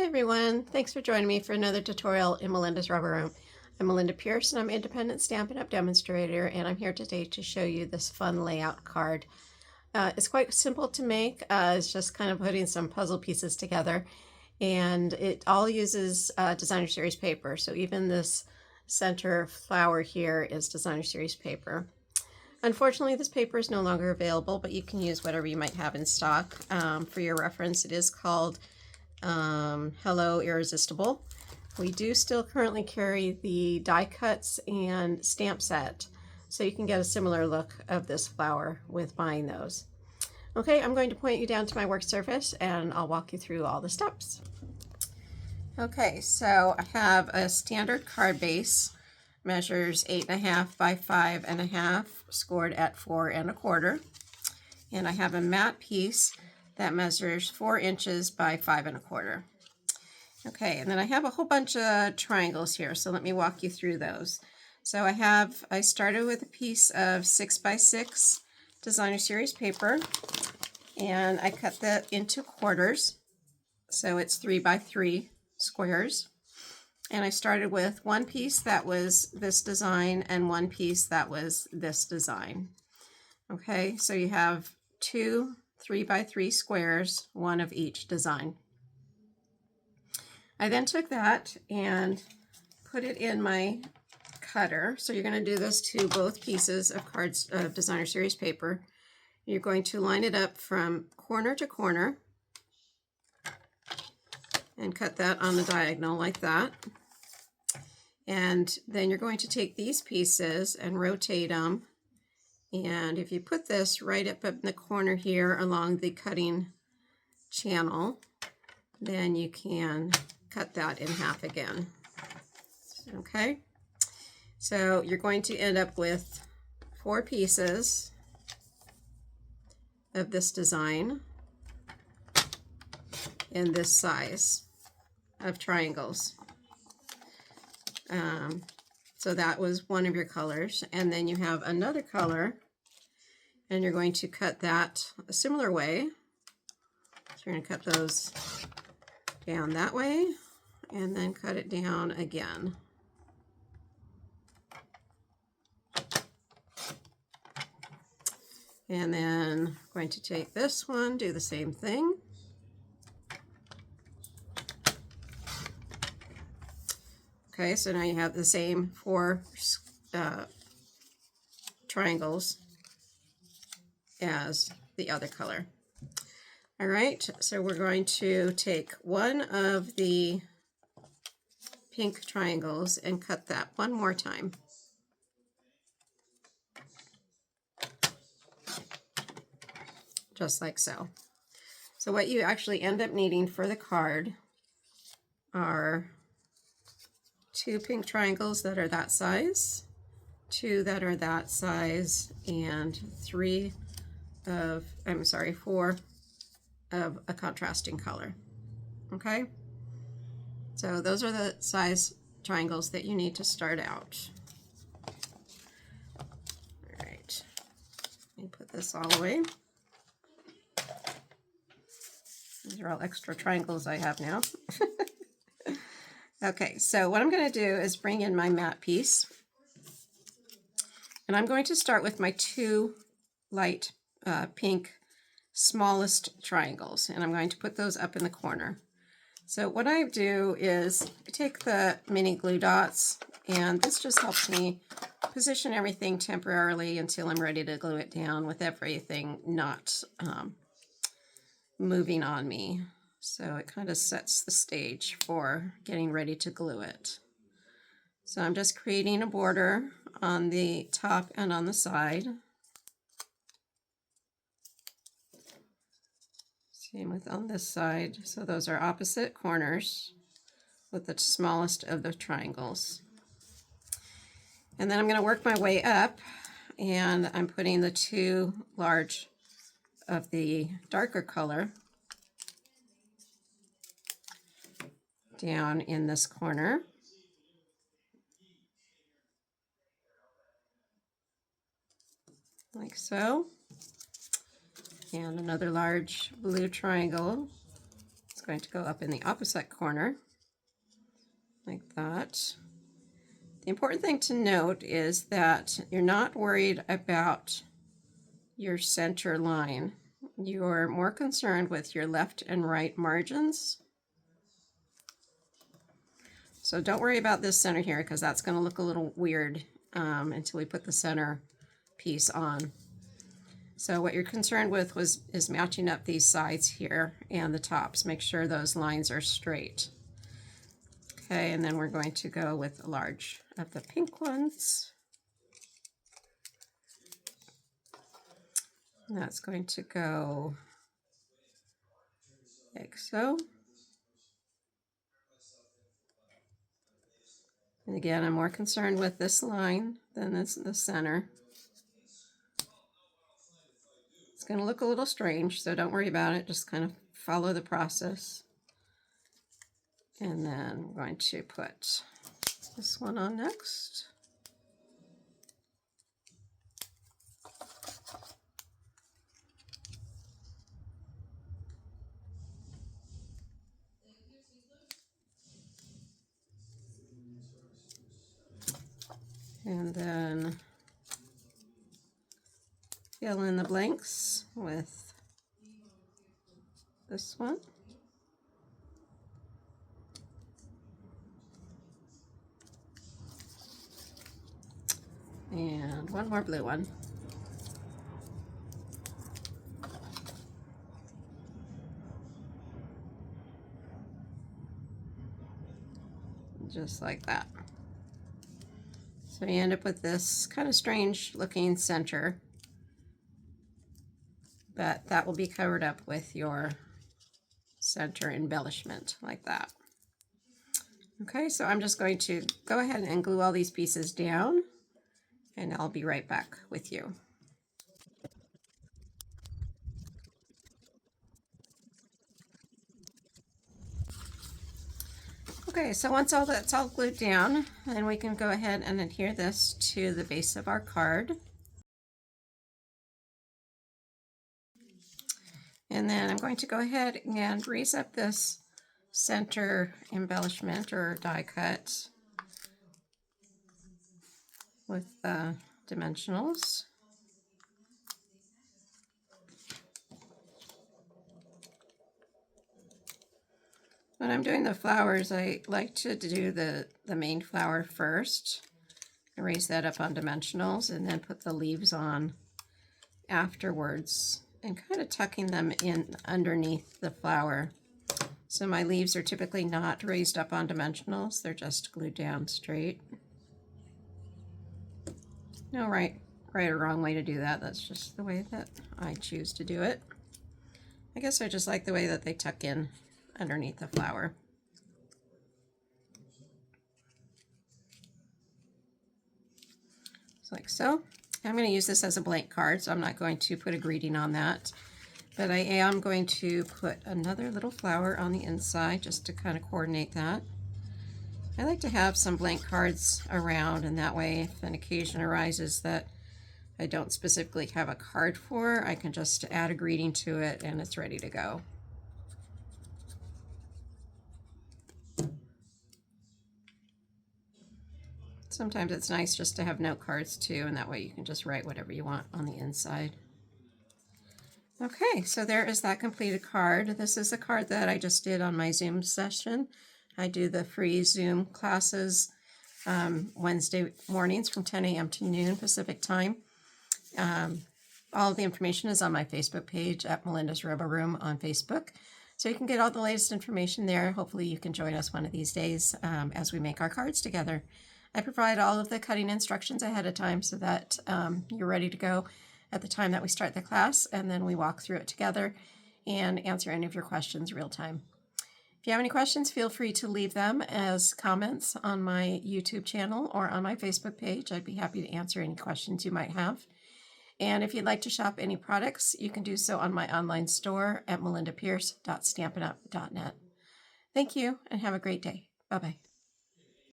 everyone, thanks for joining me for another tutorial in Melinda's Rubber Room. I'm Melinda Pierce and I'm Independent Stampin' Up! Demonstrator, and I'm here today to show you this fun layout card. It's quite simple to make. It's just kind of putting some puzzle pieces together, and it all uses Designer Series paper. So even this center flower here is Designer Series paper. Unfortunately, this paper is no longer available, but you can use whatever you might have in stock. For your reference, it is called Hello Irresistible. We do still currently carry the die cuts and stamp set, so you can get a similar look of this flower with buying those. Okay, I'm going to point you down to my work surface and I'll walk you through all the steps. Okay, so I have a standard card base, measures 8.5 by 5.5, scored at 4 1/4, and I have a matte piece that measures 4 inches by 5 1/4. Okay, and then I have a whole bunch of triangles here, so let me walk you through those. So I started with a piece of 6 by 6 Designer Series paper, and I cut that into quarters, so it's 3 by 3 squares. And I started with one piece that was this design and one piece that was this design. Okay, so you have two 3 by 3 squares, one of each design. I then took that and put it in my cutter. So you're going to do this to both pieces of cards of Designer Series paper. You're going to line it up from corner to corner and cut that on the diagonal like that. And then you're going to take these pieces and rotate them. And if you put this right up in the corner here along the cutting channel, then you can cut that in half again. Okay, so you're going to end up with 4 pieces of this design in this size of triangles. So that was one of your colors, and then you have another color, and you're going to cut that a similar way. So you're going to cut those down that way and then cut it down again. And then I'm going to take this one, do the same thing. Okay, so now you have the same 4 triangles as the other color. All right, so we're going to take one of the pink triangles and cut that one more time. Just like so. So what you actually end up needing for the card are 2 pink triangles that are that size, 2 that are that size, and 4 of a contrasting color. Okay, so those are the size triangles that you need to start out. All right, let me put this all away. These are all extra triangles I have now. Okay, so what I'm going to do is bring in my matte piece, and I'm going to start with my 2 light pink smallest triangles, and I'm going to put those up in the corner. So what I do is I take the mini glue dots, and this just helps me position everything temporarily until I'm ready to glue it down with everything not moving on me. So it kind of sets the stage for getting ready to glue it. So I'm just creating a border on the top and on the side. Same with on this side. So those are opposite corners with the smallest of the triangles. And then I'm going to work my way up, and I'm putting the 2 large of the darker color down in this corner. Like so. And another large blue triangle. It's going to go up in the opposite corner, like that. The important thing to note is that you're not worried about your center line. You're more concerned with your left and right margins. So don't worry about this center here, because that's going to look a little weird until we put the center piece on. So what you're concerned with is matching up these sides here and the tops. Make sure those lines are straight. Okay, and then we're going to go with a large of the pink ones. And that's going to go like so. And again, I'm more concerned with this line than the center. It's going to look a little strange, so don't worry about it. Just kind of follow the process. And then we're going to put this one on next. And then fill in the blanks with this one. And one more blue one. Just like that. So you end up with this kind of strange looking center, but that will be covered up with your center embellishment like that. Okay, so I'm just going to go ahead and glue all these pieces down, and I'll be right back with you. Okay, so once all that's all glued down, then we can go ahead and adhere this to the base of our card. And then I'm going to go ahead and raise up this center embellishment or die cut with the dimensionals. When I'm doing the flowers, I like to do the main flower first, raise that up on dimensionals, and then put the leaves on afterwards, and kind of tucking them in underneath the flower. So my leaves are typically not raised up on dimensionals, they're just glued down straight. No right or wrong way to do that, that's just the way that I choose to do it. I guess I just like the way that they tuck in underneath the flower. Just like so. I'm going to use this as a blank card, so I'm not going to put a greeting on that. But I am going to put another little flower on the inside just to kind of coordinate that. I like to have some blank cards around, and that way if an occasion arises that I don't specifically have a card for, I can just add a greeting to it and it's ready to go. Sometimes it's nice just to have note cards too, and that way you can just write whatever you want on the inside. Okay, so there is that completed card. This is a card that I just did on my Zoom session. I do the free Zoom classes Wednesday mornings from 10 a.m. to noon Pacific time. All of the information is on my Facebook page at Melinda's Robo Room on Facebook. So you can get all the latest information there. Hopefully you can join us one of these days as we make our cards together. I provide all of the cutting instructions ahead of time so that you're ready to go at the time that we start the class, and then we walk through it together and answer any of your questions real time. If you have any questions, feel free to leave them as comments on my YouTube channel or on my Facebook page. I'd be happy to answer any questions you might have. And if you'd like to shop any products, you can do so on my online store at melindapierce.stampinup.net. Thank you and have a great day. Bye-bye.